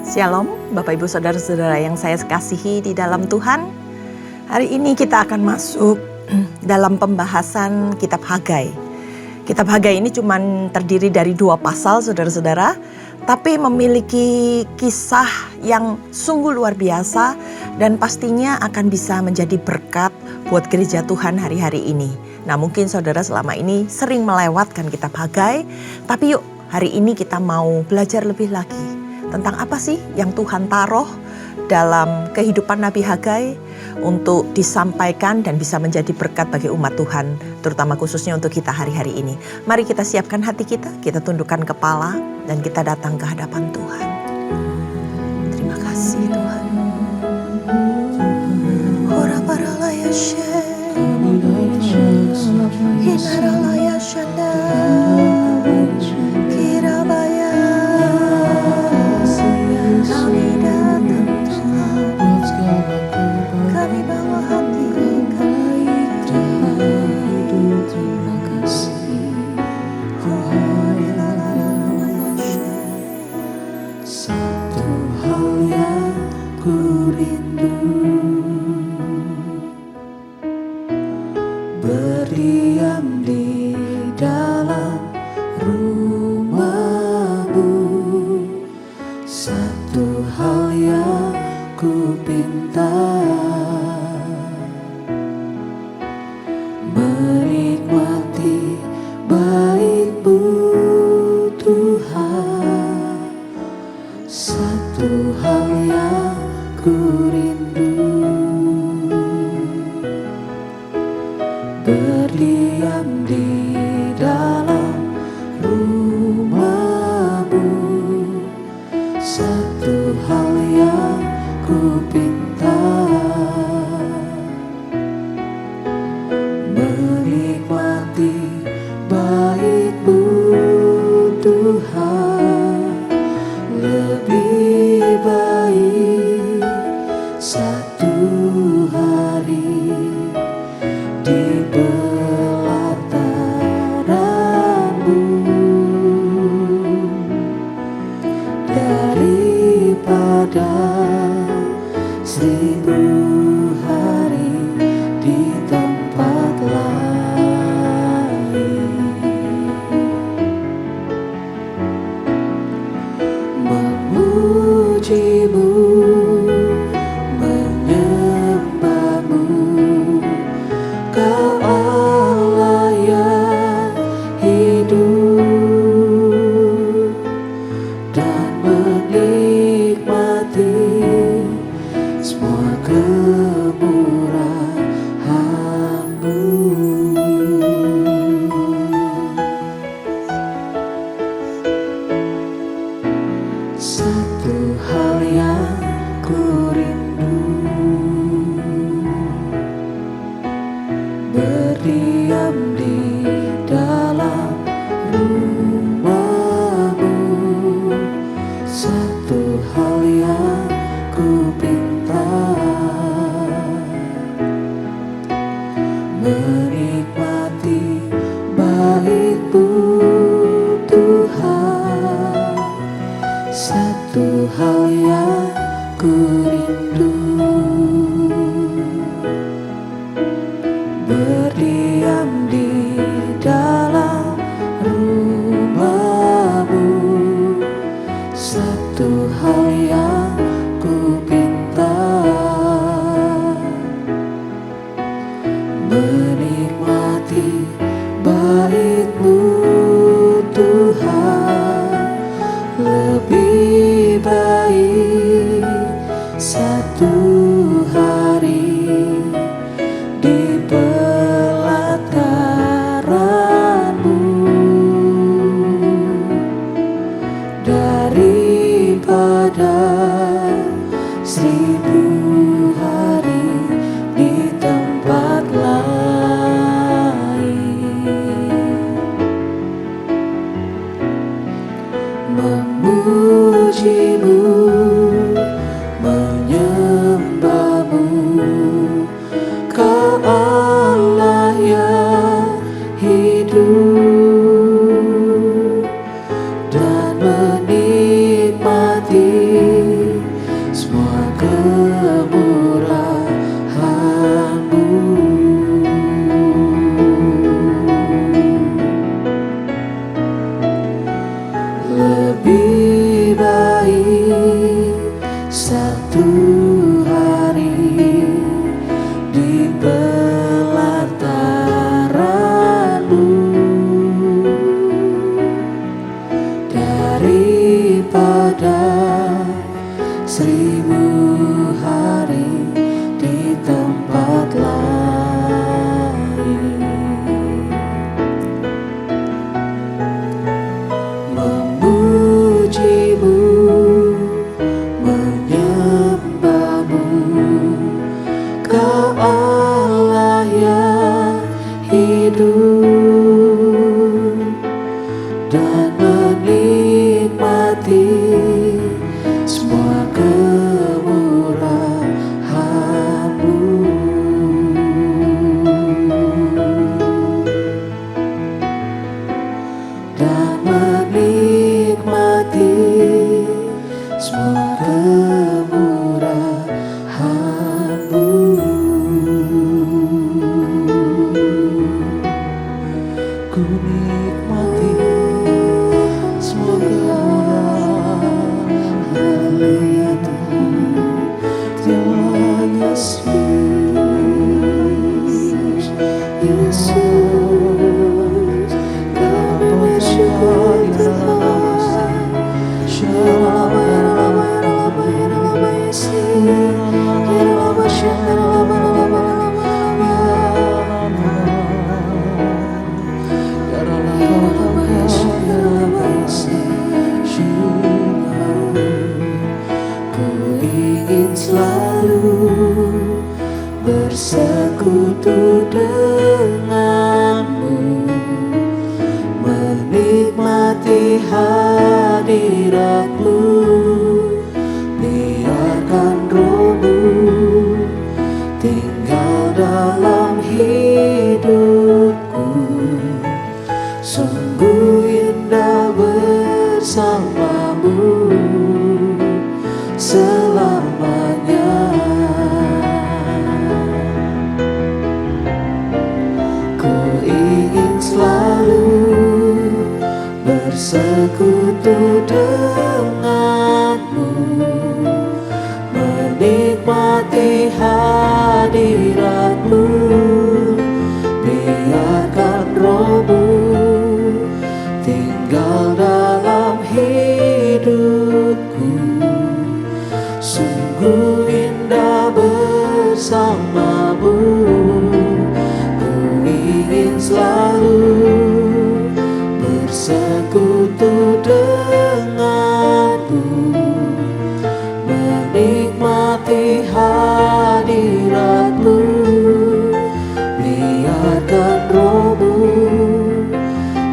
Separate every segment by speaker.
Speaker 1: Shalom, Bapak Ibu Saudara-saudara yang saya kasihi di dalam Tuhan. Hari ini kita akan masuk dalam pembahasan Kitab Hagai. Kitab Hagai ini cuma terdiri dari 2 pasal, saudara-saudara, tapi memiliki kisah yang sungguh luar biasa dan pastinya akan bisa menjadi berkat buat gereja Tuhan hari-hari ini. Nah, mungkin saudara selama ini sering melewatkan Kitab Hagai, tapi yuk hari ini kita mau belajar lebih lagi tentang apa sih yang Tuhan taruh dalam kehidupan Nabi Hagai untuk disampaikan dan bisa menjadi berkat bagi umat Tuhan, terutama khususnya untuk kita hari-hari ini. Mari kita siapkan hati kita tundukkan kepala dan kita datang ke hadapan Tuhan. Terima kasih Tuhan. Ora paralaya she, hinaralaya shanda, kirabaya. Kami datang Tuhan, kami bawa hati kami. Terima kasih satu hal yang ku rindu, berdiam di dalam rumah-Mu. Satu hal yang ku pinta, menikmati bait-Mu Tuhan. Satu hal yang ku rindu, berdiam di dalam rumah-Mu. Satu hal yang ku pinta, menikmati bait-Mu Tuhan. Lebih baik satu hari di pelataran-Mu daripada 1000 hari di tempat lain. Memuji-Mu, menyembah-Mu, Kau Allah yang hidup, dan menikmati semua kemurahan-Mu. Satu hal yang ku rindu, berdiam di dalam rumah-Mu. Satu hal yang ku pinta, menikmati bait-Mu Tuhan. Satu hal yang ku rindu, berdiam di dalam rumah-Mu. Satu hal yang ku pinta, menikmati bait-Mu Tuhan. Lebih baik satu hari di pelataran-Mu daripada 1000 hari di tempat lain. Memuji-Mu, menyembah-Mu, Kau Allah yang hidup, dan menikmati
Speaker 2: Lebih baik satu hari di pelataran-Mu daripada 1000 hari di tempat lain. Memuji-Mu, menyembah-Mu, Kau Allah yang hidup, dan menikmati semua kemurahan-Mu. Dan menikmati semua kemurahan-Mu. Ku nikmati semua kemurahan-Mu, ya Tuhan. Terima kasih Yesus, kami bersyukur Tuhan. Shalom, ku ingin selalu bersekutu dengan-Mu, menikmati hadirat-Mu. Biarkan Roh-Mu tinggal dalam hidupku. Sungguh indah bersama-Mu selamanya. Ku ingin selalu bersekutu dengan-Mu, menikmati hadirat-Mu. Biarkan Roh-Mu tinggal dalam hidupku. Sungguh indah bersama-Mu. Ku ingin selalu bersekutu dengan-Mu, menikmati hadirat-Mu. Biarkan Roh-Mu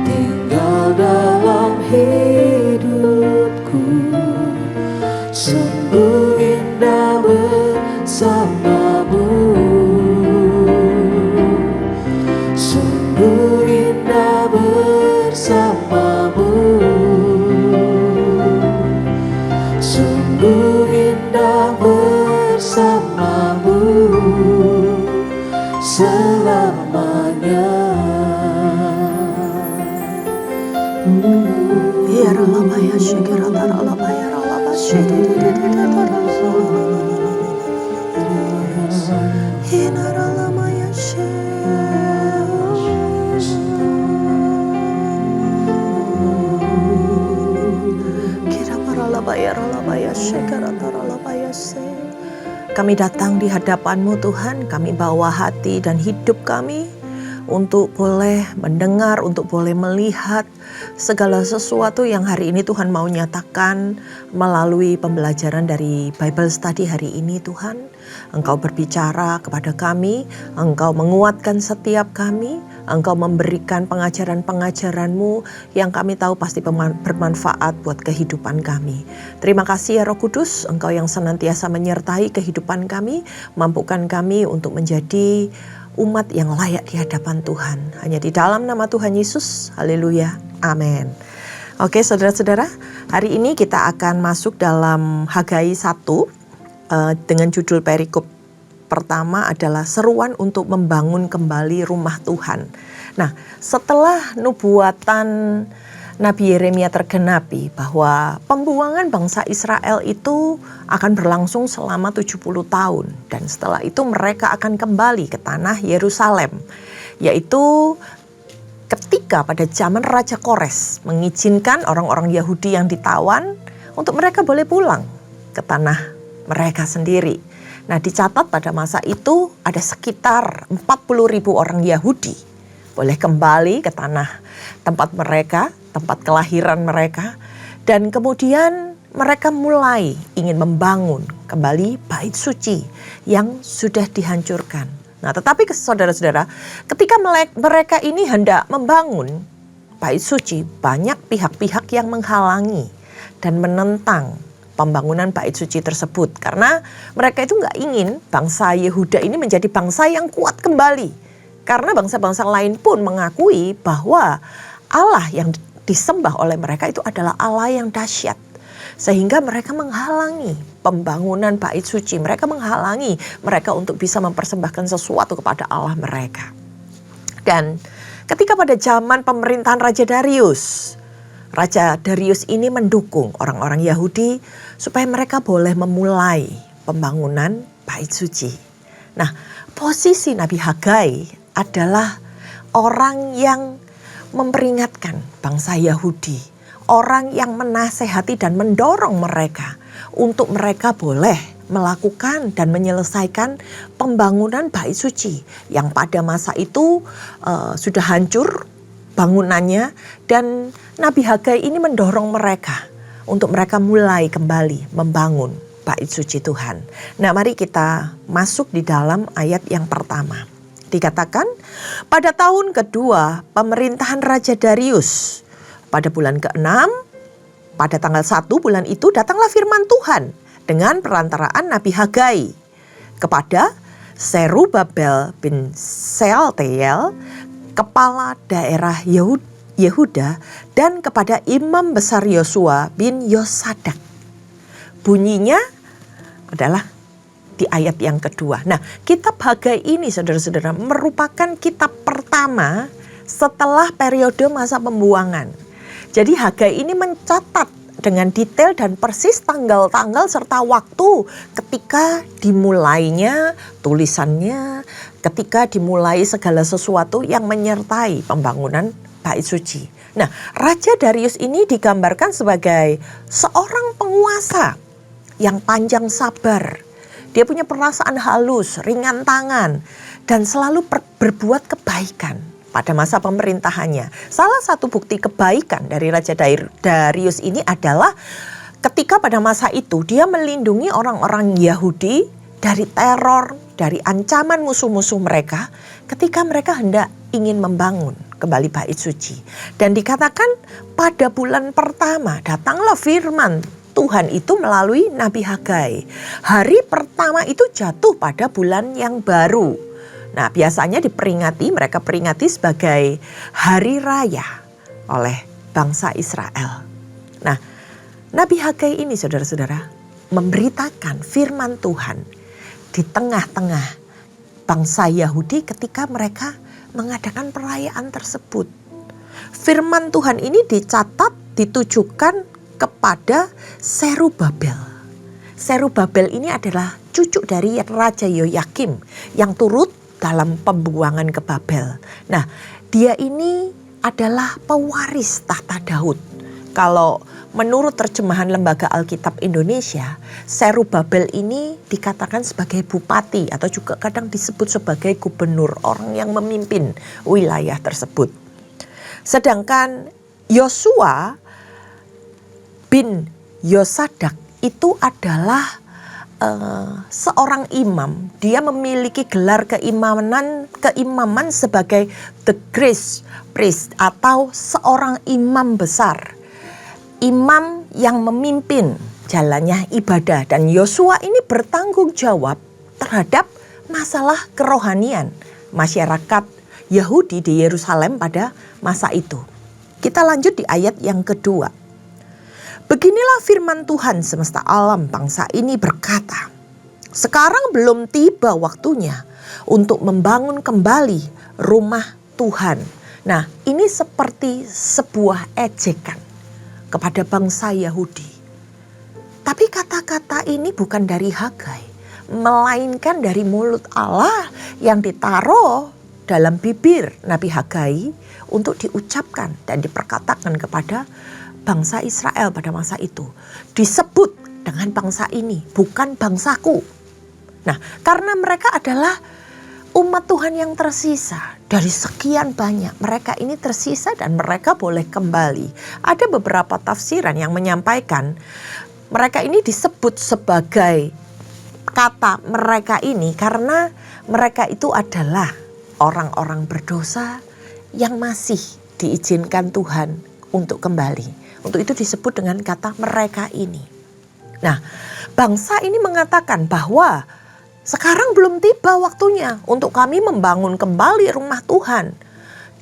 Speaker 2: tinggal dalam hidupku. Sungguh indah bersama-Mu. Sungguh indah bersama-Mu. Sungguh indah bersama-Mu selamanya.
Speaker 1: Ya Rabbaya Shikara Taralabaya Ralaba Hinaralamaya Kira Paralabaya Ralabaya Shikara Taralabaya Kami datang di hadapan-Mu Tuhan, kami bawa hati dan hidup kami untuk boleh mendengar, untuk boleh melihat segala sesuatu yang hari ini Tuhan mau nyatakan melalui pembelajaran dari Bible Study hari ini Tuhan. Engkau berbicara kepada kami, Engkau menguatkan setiap kami, Engkau memberikan pengajaran-pengajaran-Mu yang kami tahu pasti bermanfaat buat kehidupan kami. Terima kasih ya Roh Kudus, Engkau yang senantiasa menyertai kehidupan kami, mampukan kami untuk menjadi umat yang layak di hadapan Tuhan. Hanya di dalam nama Tuhan Yesus, haleluya, amin. Oke saudara-saudara, hari ini kita akan masuk dalam Hagai 1 dengan judul perikop pertama adalah seruan untuk membangun kembali rumah Tuhan. Nah, setelah nubuatan Nabi Yeremia tergenapi bahwa pembuangan bangsa Israel itu akan berlangsung selama 70 tahun. Dan setelah itu mereka akan kembali ke tanah Yerusalem. Yaitu ketika pada zaman Raja Kores mengizinkan orang-orang Yahudi yang ditawan untuk mereka boleh pulang ke tanah mereka sendiri. Nah, dicatat pada masa itu ada sekitar 40.000 orang Yahudi boleh kembali ke tanah tempat mereka, tempat kelahiran mereka. Dan kemudian mereka mulai ingin membangun kembali bait suci yang sudah dihancurkan. Nah, tetapi saudara-saudara, ketika mereka ini hendak membangun bait suci, banyak pihak-pihak yang menghalangi dan menentang pembangunan bait suci tersebut. Karena mereka itu nggak ingin bangsa Yehuda ini menjadi bangsa yang kuat kembali. Karena bangsa-bangsa lain pun mengakui bahwa Allah yang disembah oleh mereka itu adalah Allah yang dahsyat. Sehingga mereka menghalangi pembangunan bait suci. Mereka menghalangi mereka untuk bisa mempersembahkan sesuatu kepada Allah mereka. Dan ketika pada zaman pemerintahan Raja Darius ini mendukung orang-orang Yahudi supaya mereka boleh memulai pembangunan bait suci. Nah, posisi Nabi Hagai adalah orang yang memperingatkan bangsa Yahudi, orang yang menasehati dan mendorong mereka untuk mereka boleh melakukan dan menyelesaikan pembangunan bait suci yang pada masa itu sudah hancur bangunannya. Dan Nabi Hagai ini mendorong mereka untuk mereka mulai kembali membangun bait suci Tuhan. Nah, mari kita masuk di dalam ayat yang pertama. Dikatakan, pada tahun kedua pemerintahan Raja Darius, pada bulan ke-6, pada tanggal 1 bulan itu datanglah firman Tuhan dengan perantaraan Nabi Hagai kepada Zerubabel bin Sealtiel, kepala daerah Yehuda, dan kepada imam besar Yosua bin Yosadak. Bunyinya adalah di ayat yang kedua. Nah, kitab Hagai ini saudara-saudara merupakan kitab pertama setelah periode masa pembuangan. Jadi Hagai ini mencatat dengan detail dan persis tanggal-tanggal serta waktu ketika dimulainya tulisannya, ketika dimulai segala sesuatu yang menyertai pembangunan bait suci. Nah, Raja Darius ini digambarkan sebagai seorang penguasa yang panjang sabar. Dia punya perasaan halus, ringan tangan, dan selalu berbuat kebaikan pada masa pemerintahannya. Salah satu bukti kebaikan dari Raja Darius ini adalah ketika pada masa itu dia melindungi orang-orang Yahudi dari teror, dari ancaman musuh-musuh mereka ketika mereka hendak ingin membangun kembali bait suci. Dan dikatakan pada bulan pertama datanglah firman Tuhan itu melalui Nabi Hagai. Hari pertama itu jatuh pada bulan yang baru. Nah, biasanya mereka peringati sebagai hari raya oleh bangsa Israel. Nah, Nabi Hagai ini saudara-saudara memberitakan firman Tuhan di tengah-tengah bangsa Yahudi ketika mereka mengadakan perayaan tersebut. Firman Tuhan ini dicatat, ditujukan kepada Zerubabel. Zerubabel ini adalah cucu dari Raja Yoyakim yang turut dalam pembuangan ke Babel. Nah, dia ini adalah pewaris tahta Daud. Kalau menurut terjemahan Lembaga Alkitab Indonesia, Zerubabel ini dikatakan sebagai bupati atau juga kadang disebut sebagai gubernur, orang yang memimpin wilayah tersebut. Sedangkan Yosua bin Yosadak itu adalah seorang imam. Dia memiliki gelar keimaman sebagai the great priest atau seorang imam besar. Imam yang memimpin jalannya ibadah. Dan Yosua ini bertanggung jawab terhadap masalah kerohanian masyarakat Yahudi di Yerusalem pada masa itu. Kita lanjut di ayat yang kedua. Beginilah firman Tuhan semesta alam, bangsa ini berkata, sekarang belum tiba waktunya untuk membangun kembali rumah Tuhan Nah, ini seperti sebuah ejekan kepada bangsa Yahudi. Tapi kata-kata ini bukan dari Hagai, melainkan dari mulut Allah yang ditaruh dalam bibir Nabi Hagai untuk diucapkan dan diperkatakan kepada bangsa Israel pada masa itu. Disebut dengan bangsa ini, bukan bangsaku. Nah, karena mereka adalah umat Tuhan yang tersisa dari sekian banyak, mereka ini tersisa dan mereka boleh kembali. Ada beberapa tafsiran yang menyampaikan mereka ini disebut sebagai kata mereka ini karena mereka itu adalah orang-orang berdosa yang masih diizinkan Tuhan untuk kembali. Untuk itu disebut dengan kata mereka ini. Nah, bangsa ini mengatakan bahwa sekarang belum tiba waktunya untuk kami membangun kembali rumah Tuhan.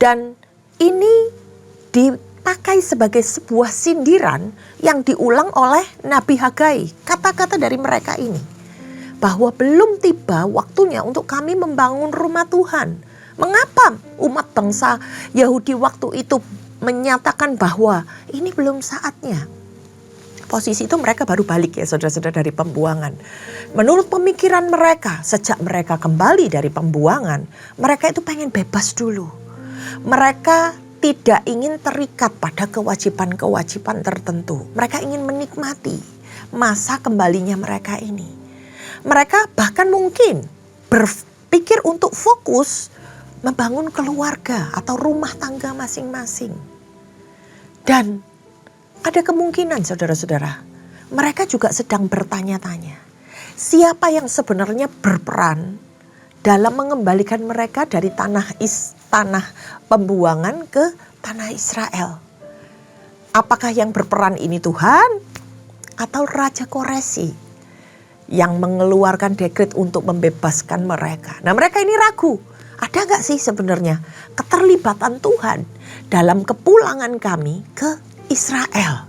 Speaker 1: Dan ini dipakai sebagai sebuah sindiran yang diulang oleh Nabi Hagai. Kata-kata dari mereka ini. Bahwa belum tiba waktunya untuk kami membangun rumah Tuhan. Mengapa umat bangsa Yahudi waktu itu menyatakan bahwa ini belum saatnya? Posisi itu mereka baru balik ya saudara-saudara dari pembuangan. Menurut pemikiran mereka, sejak mereka kembali dari pembuangan, mereka itu pengen bebas dulu. Mereka tidak ingin terikat pada kewajiban-kewajiban tertentu. Mereka ingin menikmati masa kembalinya mereka ini. Mereka bahkan mungkin berpikir untuk fokus membangun keluarga atau rumah tangga masing-masing. Dan ada kemungkinan saudara-saudara, mereka juga sedang bertanya-tanya, siapa yang sebenarnya berperan dalam mengembalikan mereka dari tanah pembuangan ke tanah Israel? Apakah yang berperan ini Tuhan atau Raja Koresi yang mengeluarkan dekret untuk membebaskan mereka? Nah, mereka ini ragu, ada gak sih sebenarnya keterlibatan Tuhan dalam kepulangan kami ke Israel?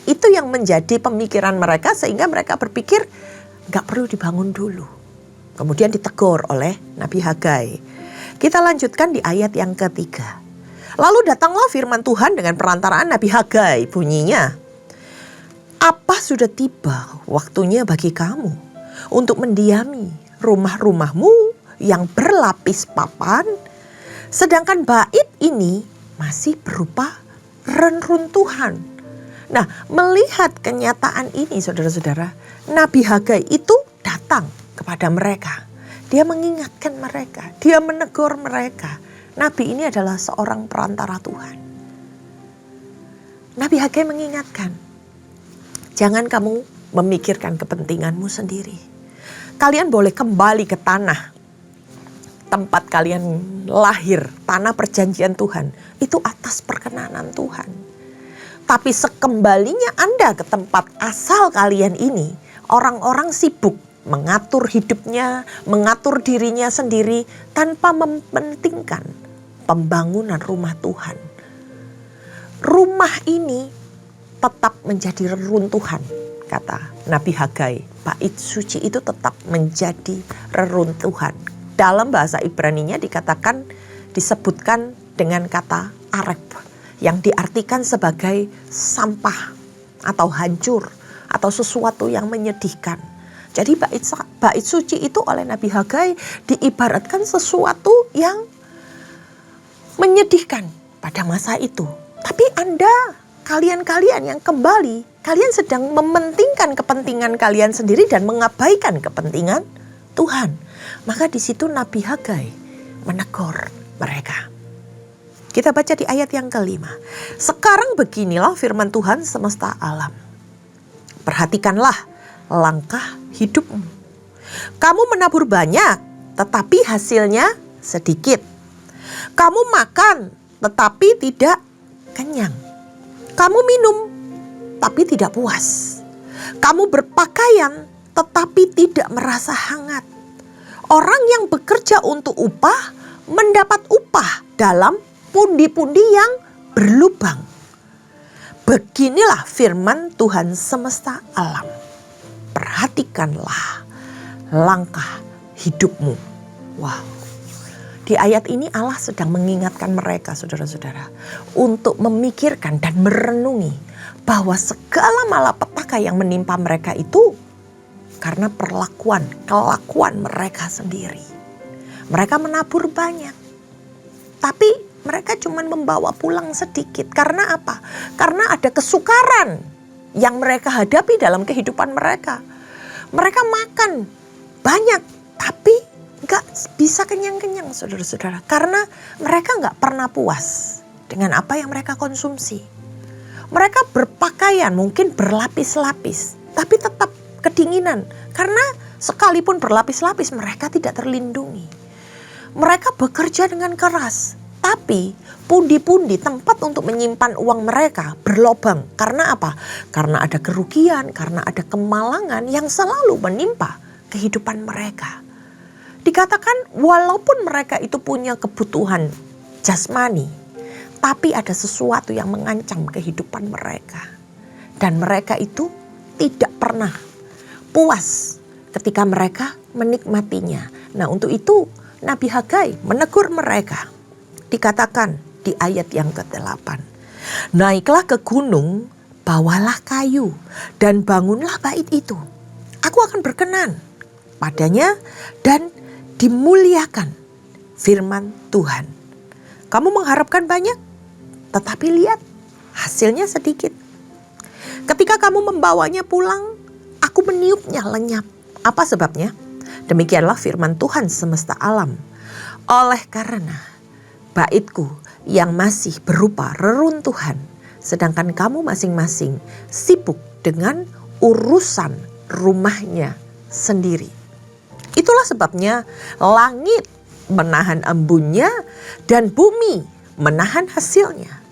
Speaker 1: Itu yang menjadi pemikiran mereka sehingga mereka berpikir gak perlu dibangun dulu. Kemudian ditegur oleh Nabi Hagai. Kita lanjutkan di ayat yang ketiga. Lalu datanglah firman Tuhan dengan perantaraan Nabi Hagai, bunyinya, apa sudah tiba waktunya bagi kamu untuk mendiami rumah-rumahmu yang berlapis papan, sedangkan bait ini masih berupa reruntuhan. Nah, melihat kenyataan ini saudara-saudara, Nabi Hagai itu datang kepada mereka. Dia mengingatkan mereka, dia menegur mereka. Nabi ini adalah seorang perantara Tuhan. Nabi Hagai mengingatkan, jangan kamu memikirkan kepentinganmu sendiri. Kalian boleh kembali ke tanah tempat kalian lahir, tanah perjanjian Tuhan. Itu atas perkenanan Tuhan. Tapi sekembalinya Anda ke tempat asal kalian ini, orang-orang sibuk mengatur hidupnya, mengatur dirinya sendiri tanpa mementingkan pembangunan rumah Tuhan. Rumah ini tetap menjadi reruntuhan, kata Nabi Hagai. Bait suci itu tetap menjadi reruntuhan. Dalam bahasa Ibraninya disebutkan dengan kata arep, yang diartikan sebagai sampah atau hancur atau sesuatu yang menyedihkan. Jadi bait suci itu oleh Nabi Hagai diibaratkan sesuatu yang menyedihkan pada masa itu. Tapi kalian yang kembali, kalian sedang mementingkan kepentingan kalian sendiri dan mengabaikan kepentingan Tuhan. Maka di situ Nabi Hagai menegur mereka. Kita baca di ayat yang kelima. Sekarang beginilah firman Tuhan semesta alam. Perhatikanlah langkah hidupmu. Kamu menabur banyak, tetapi hasilnya sedikit. Kamu makan, tetapi tidak kenyang. Kamu minum, tapi tidak puas. Kamu berpakaian, tetapi tidak merasa hangat. Orang yang bekerja untuk upah, mendapat upah dalam pundi-pundi yang berlubang. Beginilah firman Tuhan semesta alam. Perhatikanlah langkah hidupmu. Wow. Di ayat ini Allah sedang mengingatkan mereka, saudara-saudara, untuk memikirkan dan merenungi bahwa segala malapetaka yang menimpa mereka itu karena kelakuan mereka sendiri. Mereka menabur banyak, tapi mereka cuma membawa pulang sedikit. Karena apa? Karena ada kesukaran yang mereka hadapi dalam kehidupan mereka. Mereka makan banyak, tapi gak bisa kenyang-kenyang, saudara-saudara. Karena mereka gak pernah puas dengan apa yang mereka konsumsi. Mereka berpakaian mungkin berlapis-lapis, tapi tetap kedinginan. Karena sekalipun berlapis-lapis mereka tidak terlindungi. Mereka bekerja dengan keras, tapi pundi-pundi tempat untuk menyimpan uang mereka berlobang. Karena apa? Karena ada kerugian, karena ada kemalangan yang selalu menimpa kehidupan mereka. Dikatakan walaupun mereka itu punya kebutuhan jasmani, tapi ada sesuatu yang mengancam kehidupan mereka. Dan mereka itu tidak pernah puas ketika mereka menikmatinya. Nah, untuk itu Nabi Hagai menegur mereka. Dikatakan di ayat yang ke-8. Naiklah ke gunung, bawalah kayu, dan bangunlah bait itu. Aku akan berkenan padanya dan dimuliakan firman Tuhan. Kamu mengharapkan banyak, tetapi lihat hasilnya sedikit. Ketika kamu membawanya pulang, aku meniupnya lenyap. Apa sebabnya? Demikianlah firman Tuhan semesta alam. Oleh karena baitku yang masih berupa reruntuhan, sedangkan kamu masing-masing sibuk dengan urusan rumahnya sendiri. Itulah sebabnya langit menahan embunnya dan bumi menahan hasilnya.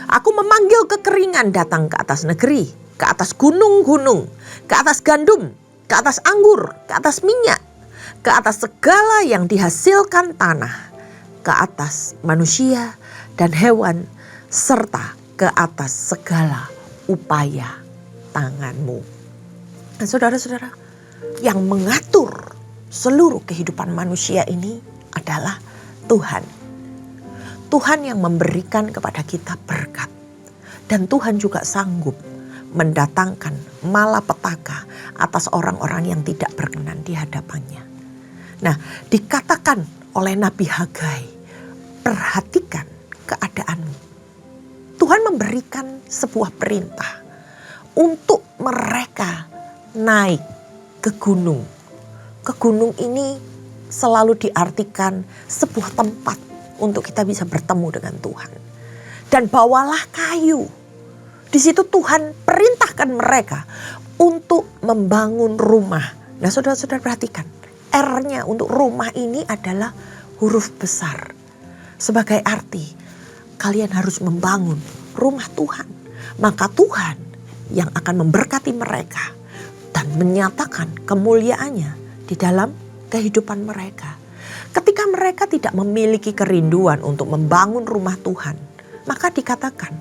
Speaker 1: Aku memanggil kekeringan datang ke atas negeri, ke atas gunung-gunung, ke atas gandum, ke atas anggur, ke atas minyak, ke atas segala yang dihasilkan tanah, ke atas manusia dan hewan, serta ke atas segala upaya tanganmu. Dan saudara-saudara, yang mengatur seluruh kehidupan manusia ini adalah Tuhan. Tuhan yang memberikan kepada kita berkat. Dan Tuhan juga sanggup mendatangkan malapetaka atas orang-orang yang tidak berkenan di hadapannya. Nah, dikatakan oleh Nabi Hagai, perhatikan keadaanmu. Tuhan memberikan sebuah perintah untuk mereka naik ke gunung. Ke gunung ini selalu diartikan sebuah tempat untuk kita bisa bertemu dengan Tuhan. Dan bawalah kayu. Di situ Tuhan perintahkan mereka untuk membangun rumah. Nah, saudara-saudara perhatikan, R-nya untuk rumah ini adalah huruf besar. Sebagai arti, kalian harus membangun rumah Tuhan. Maka Tuhan yang akan memberkati mereka dan menyatakan kemuliaannya di dalam kehidupan mereka. Ketika mereka tidak memiliki kerinduan untuk membangun rumah Tuhan, maka dikatakan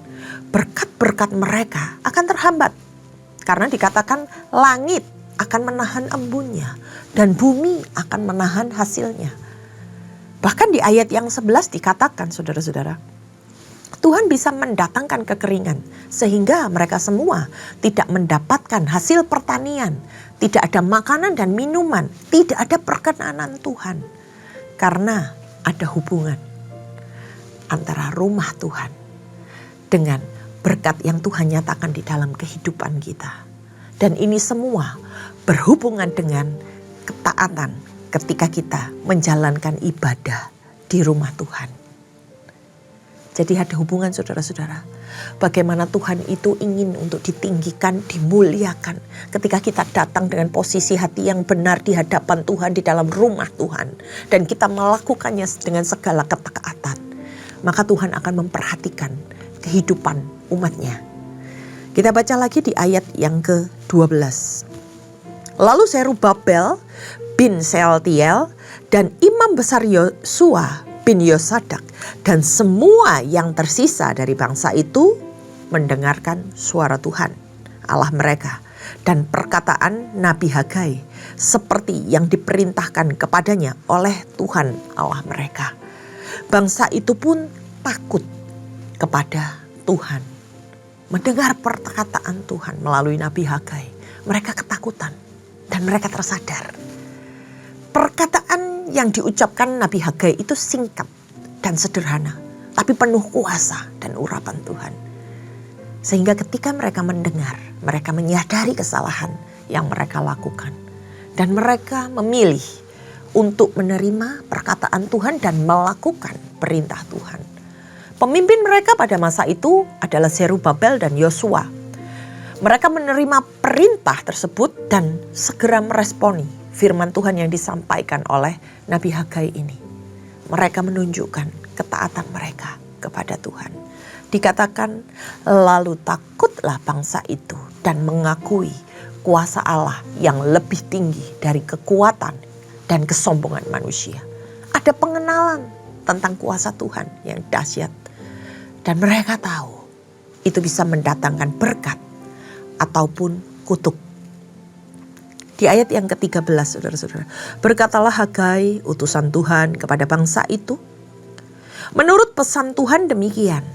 Speaker 1: berkat-berkat mereka akan terhambat. Karena dikatakan langit akan menahan embunnya dan bumi akan menahan hasilnya. Bahkan di ayat yang 11 dikatakan, saudara-saudara, Tuhan bisa mendatangkan kekeringan sehingga mereka semua tidak mendapatkan hasil pertanian. Tidak ada makanan dan minuman, tidak ada perkenanan Tuhan. Karena ada hubungan antara rumah Tuhan dengan berkat yang Tuhan nyatakan di dalam kehidupan kita. Dan ini semua berhubungan dengan ketaatan ketika kita menjalankan ibadah di rumah Tuhan. Jadi ada hubungan, saudara-saudara. Bagaimana Tuhan itu ingin untuk ditinggikan, dimuliakan. Ketika kita datang dengan posisi hati yang benar di hadapan Tuhan, di dalam rumah Tuhan. Dan kita melakukannya dengan segala ketaatan. Maka Tuhan akan memperhatikan kehidupan umatnya. Kita baca lagi di ayat yang ke-12. Lalu Zerubabel bin Sealtiel dan imam besar Yosua bin Yosadak dan semua yang tersisa dari bangsa itu mendengarkan suara Tuhan Allah mereka dan perkataan Nabi Hagai seperti yang diperintahkan kepadanya oleh Tuhan Allah mereka. bangsa itu pun takut kepada Tuhan. Mendengar perkataan Tuhan melalui Nabi Hagai, mereka ketakutan dan mereka tersadar. Perkataan yang diucapkan Nabi Hagai itu singkat dan sederhana, tapi penuh kuasa dan urapan Tuhan. Sehingga ketika mereka mendengar, mereka menyadari kesalahan yang mereka lakukan. Dan mereka memilih untuk menerima perkataan Tuhan dan melakukan perintah Tuhan. Pemimpin mereka pada masa itu adalah Zerubabel dan Yosua. Mereka menerima perintah tersebut dan segera meresponi firman Tuhan yang disampaikan oleh Nabi Hagai ini. Mereka menunjukkan ketaatan mereka kepada Tuhan. Dikatakan, lalu takutlah bangsa itu dan mengakui kuasa Allah yang lebih tinggi dari kekuatan dan kesombongan manusia. Ada pengenalan tentang kuasa Tuhan yang dahsyat. Dan mereka tahu itu bisa mendatangkan berkat ataupun kutuk. Di ayat yang ke-13, saudara-saudara. Berkatalah Hagai, utusan Tuhan kepada bangsa itu. Menurut pesan Tuhan demikian,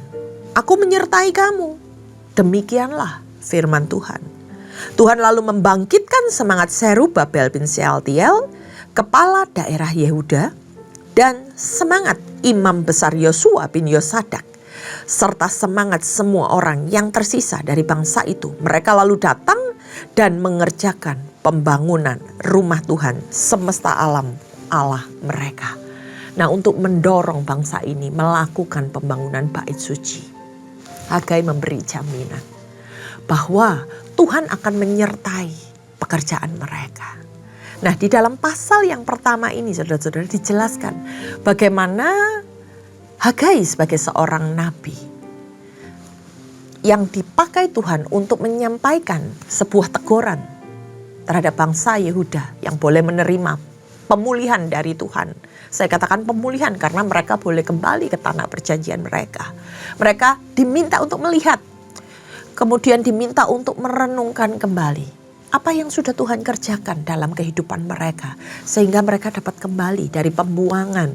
Speaker 1: aku menyertai kamu. Demikianlah firman Tuhan. Tuhan lalu membangkitkan semangat Zerubabel bin Shealtiel, kepala daerah Yehuda, dan semangat imam besar Yosua bin Yosadak, serta semangat semua orang yang tersisa dari bangsa itu. Mereka lalu datang dan mengerjakan pembangunan rumah Tuhan semesta alam Allah mereka. Nah, untuk mendorong bangsa ini melakukan pembangunan bait suci, Hagai memberi jaminan bahwa Tuhan akan menyertai pekerjaan mereka. Nah, di dalam pasal yang pertama ini, saudara-saudara, dijelaskan bagaimana Hagai sebagai seorang nabi yang dipakai Tuhan untuk menyampaikan sebuah teguran terhadap bangsa Yehuda yang boleh menerima pemulihan dari Tuhan. Saya katakan pemulihan karena mereka boleh kembali ke tanah perjanjian mereka. Mereka diminta untuk melihat, kemudian diminta untuk merenungkan kembali apa yang sudah Tuhan kerjakan dalam kehidupan mereka, sehingga mereka dapat kembali dari pembuangan,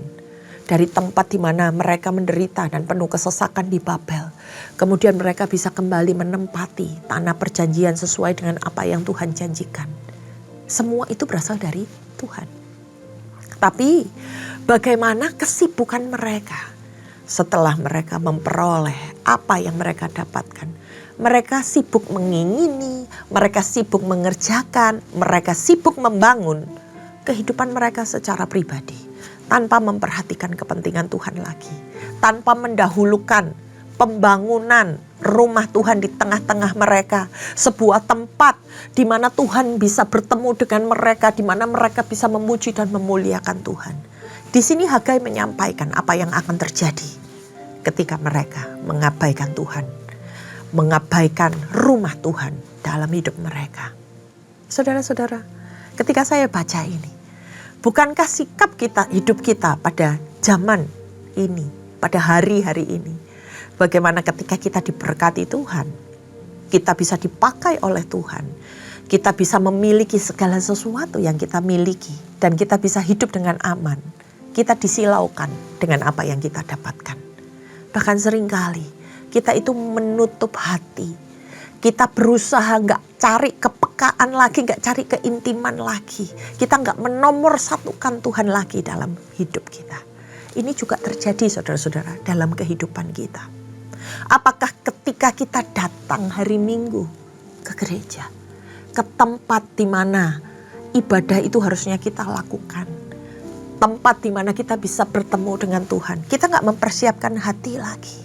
Speaker 1: dari tempat di mana mereka menderita dan penuh kesesakan di Babel. Kemudian mereka bisa kembali menempati tanah perjanjian sesuai dengan apa yang Tuhan janjikan. Semua itu berasal dari Tuhan. Tapi bagaimana kesibukan mereka setelah mereka memperoleh apa yang mereka dapatkan? Mereka sibuk mengingini, mereka sibuk mengerjakan, mereka sibuk membangun kehidupan mereka secara pribadi, tanpa memperhatikan kepentingan Tuhan lagi, tanpa mendahulukan pembangunan rumah Tuhan di tengah-tengah mereka, sebuah tempat di mana Tuhan bisa bertemu dengan mereka, di mana mereka bisa memuji dan memuliakan Tuhan. Di sini Hagai menyampaikan apa yang akan terjadi ketika mereka mengabaikan Tuhan, mengabaikan rumah Tuhan dalam hidup mereka. Saudara-saudara, ketika saya baca ini, bukankah sikap kita, hidup kita pada zaman ini, pada hari-hari ini, bagaimana ketika kita diberkati Tuhan, kita bisa dipakai oleh Tuhan, kita bisa memiliki segala sesuatu yang kita miliki, dan kita bisa hidup dengan aman. Kita disilaukan dengan apa yang kita dapatkan. Bahkan seringkali kita itu menutup hati. Kita berusaha gak cari kepekaan lagi, gak cari keintiman lagi. Kita gak menomorsatukan Tuhan lagi dalam hidup kita. Ini juga terjadi, saudara-saudara, dalam kehidupan kita. Apakah ketika kita datang hari Minggu ke gereja, ke tempat di mana ibadah itu harusnya kita lakukan, tempat di mana kita bisa bertemu dengan Tuhan, kita gak mempersiapkan hati lagi.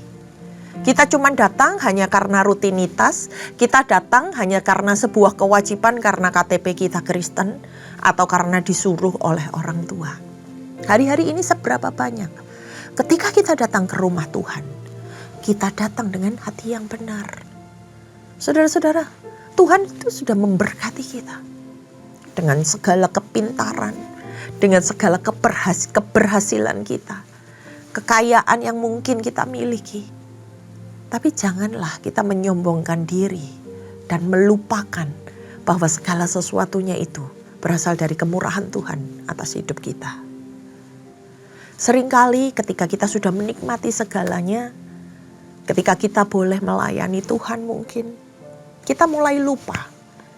Speaker 1: Kita cuma datang hanya karena rutinitas, kita datang hanya karena sebuah kewajiban karena KTP kita Kristen, atau karena disuruh oleh orang tua. Hari-hari ini seberapa banyak ketika kita datang ke rumah Tuhan, kita datang dengan hati yang benar. Saudara-saudara, Tuhan itu sudah memberkati kita dengan segala kepintaran, dengan segala keberhasilan kita, kekayaan yang mungkin kita miliki. Tapi janganlah kita menyombongkan diri dan melupakan bahwa segala sesuatunya itu berasal dari kemurahan Tuhan atas hidup kita. Seringkali ketika kita sudah menikmati segalanya, ketika kita boleh melayani Tuhan mungkin, kita mulai lupa.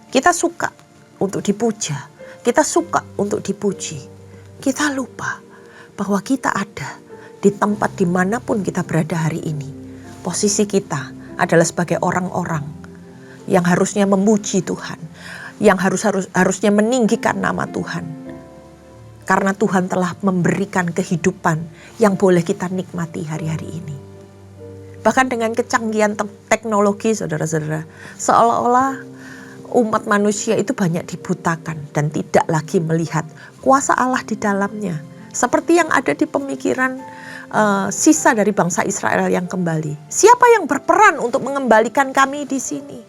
Speaker 1: Kita suka untuk dipuja, kita suka untuk dipuji. Kita lupa bahwa kita ada di tempat dimanapun kita berada hari ini. Posisi kita adalah sebagai orang-orang yang harusnya memuji Tuhan, yang harusnya meninggikan nama Tuhan. Karena Tuhan telah memberikan kehidupan yang boleh kita nikmati hari-hari ini. Bahkan dengan kecanggihan teknologi, saudara-saudara, seolah-olah umat manusia itu banyak dibutakan dan tidak lagi melihat kuasa Allah di dalamnya. Seperti yang ada di pemikiran sisa dari bangsa Israel yang kembali. Siapa yang berperan untuk mengembalikan kami di sini?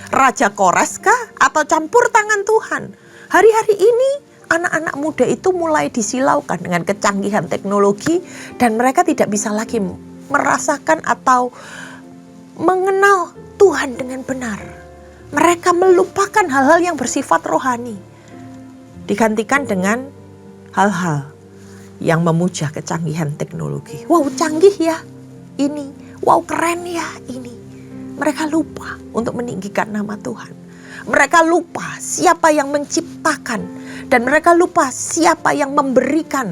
Speaker 1: Raja Kores kah atau campur tangan Tuhan? Hari-hari ini anak-anak muda itu mulai disilaukan dengan kecanggihan teknologi dan mereka tidak bisa lagi merasakan atau mengenal Tuhan dengan benar. Mereka melupakan hal-hal yang bersifat rohani, digantikan dengan hal-hal yang memuja kecanggihan teknologi. Wow, canggih ya ini, wow keren ya ini. Mereka lupa untuk meninggikan nama Tuhan. Mereka lupa siapa yang menciptakan, dan mereka lupa siapa yang memberikan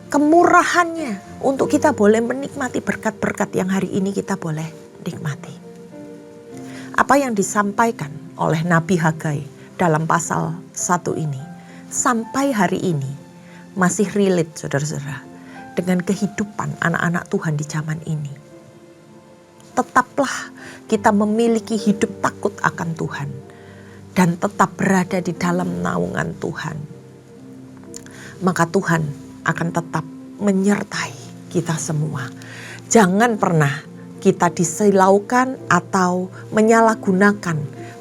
Speaker 1: kemurahannya untuk kita boleh menikmati berkat-berkat yang hari ini kita boleh nikmati. Apa yang disampaikan oleh Nabi Hagai dalam pasal 1 ini sampai hari ini masih relate, saudara-saudara, dengan kehidupan anak-anak Tuhan di zaman ini. Tetaplah kita memiliki hidup takut akan Tuhan dan tetap berada di dalam naungan Tuhan. Maka Tuhan akan tetap menyertai kita semua. Jangan pernah kita disilaukan atau menyalahgunakan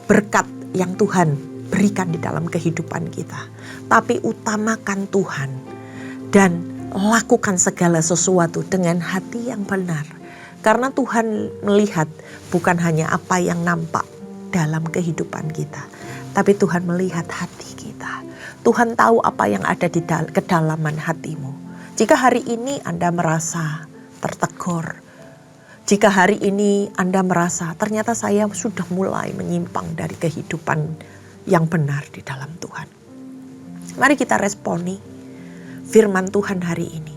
Speaker 1: berkat yang Tuhan berikan di dalam kehidupan kita. Tapi utamakan Tuhan dan lakukan segala sesuatu dengan hati yang benar. Karena Tuhan melihat bukan hanya apa yang nampak dalam kehidupan kita, tapi Tuhan melihat hati kita. Tuhan tahu apa yang ada di kedalaman hatimu. Jika hari ini Anda merasa tertegur, jika hari ini Anda merasa ternyata saya sudah mulai menyimpang dari kehidupan yang benar di dalam Tuhan, mari kita responi firman Tuhan hari ini.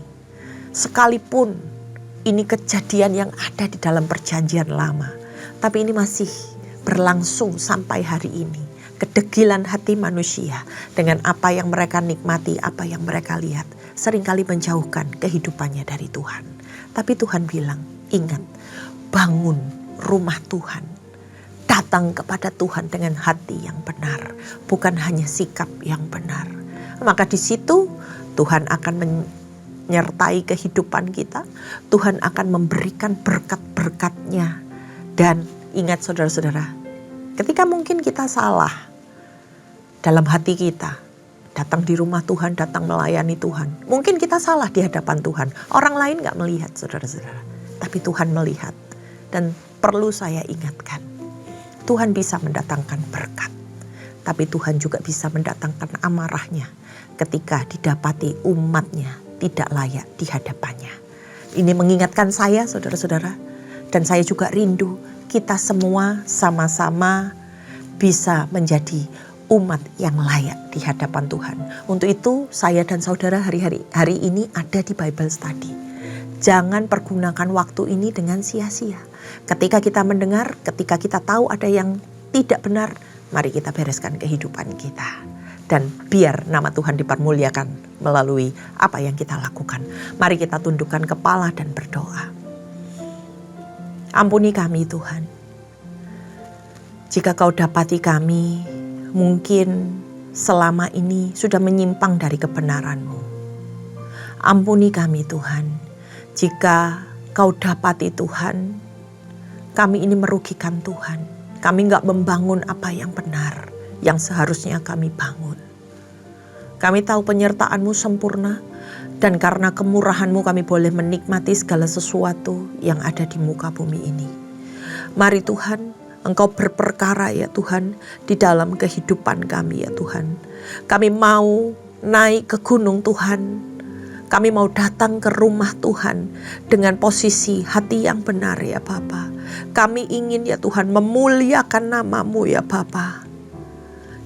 Speaker 1: Sekalipun ini kejadian yang ada di dalam perjanjian lama, tapi ini masih berlangsung sampai hari ini. Kedegilan hati manusia dengan apa yang mereka nikmati, apa yang mereka lihat, seringkali menjauhkan kehidupannya dari Tuhan. Tapi Tuhan bilang, ingat, bangun rumah Tuhan. Datang kepada Tuhan dengan hati yang benar, bukan hanya sikap yang benar. Maka di situ Tuhan akan menyertai kehidupan kita. Tuhan akan memberikan berkat-berkat-Nya. Dan ingat saudara-saudara, ketika mungkin kita salah dalam hati kita, datang di rumah Tuhan, datang melayani Tuhan, mungkin kita salah di hadapan Tuhan. Orang lain gak melihat saudara-saudara, tapi Tuhan melihat. Dan perlu saya ingatkan, Tuhan bisa mendatangkan berkat, tapi Tuhan juga bisa mendatangkan amarahnya ketika didapati umatnya tidak layak di hadapannya. Ini mengingatkan saya saudara-saudara, dan saya juga rindu kita semua sama-sama bisa menjadi umat yang layak di hadapan Tuhan. Untuk itu saya dan saudara hari ini ada di Bible Study. Jangan pergunakan waktu ini dengan sia-sia. Ketika kita mendengar, ketika kita tahu ada yang tidak benar, mari kita bereskan kehidupan kita. Dan biar nama Tuhan dipermuliakan melalui apa yang kita lakukan. Mari kita tundukkan kepala dan berdoa. Ampuni kami Tuhan. Jika Kau dapati kami mungkin selama ini sudah menyimpang dari kebenaran-Mu. Ampuni kami Tuhan. Jika Kau dapati Tuhan, kami ini merugikan Tuhan. Kami gak membangun apa yang benar, yang seharusnya kami bangun. Kami tahu penyertaan-Mu sempurna, dan karena kemurahan-Mu kami boleh menikmati segala sesuatu yang ada di muka bumi ini. Mari Tuhan, Engkau berperkara ya Tuhan di dalam kehidupan kami ya Tuhan. Kami mau naik ke gunung Tuhan. Kami mau datang ke rumah Tuhan dengan posisi hati yang benar ya Bapa. Kami ingin ya Tuhan memuliakan nama-Mu ya Bapa.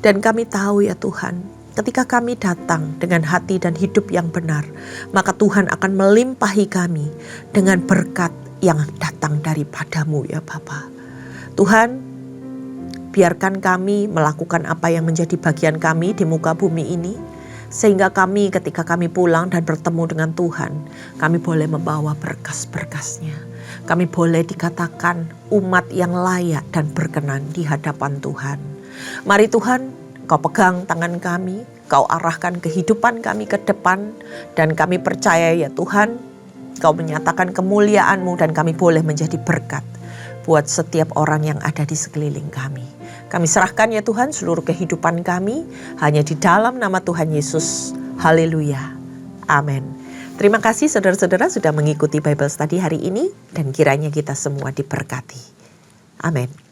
Speaker 1: Dan kami tahu ya Tuhan, ketika kami datang dengan hati dan hidup yang benar, maka Tuhan akan melimpahi kami dengan berkat yang datang daripada-Mu ya Bapa. Tuhan, biarkan kami melakukan apa yang menjadi bagian kami di muka bumi ini, sehingga kami ketika kami pulang dan bertemu dengan Tuhan, kami boleh membawa berkas-berkasnya. Kami boleh dikatakan umat yang layak dan berkenan di hadapan Tuhan. Mari Tuhan, Kau pegang tangan kami, Kau arahkan kehidupan kami ke depan, dan kami percaya ya Tuhan, Kau menyatakan kemuliaan-Mu dan kami boleh menjadi berkat buat setiap orang yang ada di sekeliling kami. Kami serahkan ya Tuhan seluruh kehidupan kami hanya di dalam nama Tuhan Yesus. Haleluya. Amin. Terima kasih saudara-saudara sudah mengikuti Bible Study hari ini dan kiranya kita semua diberkati. Amin.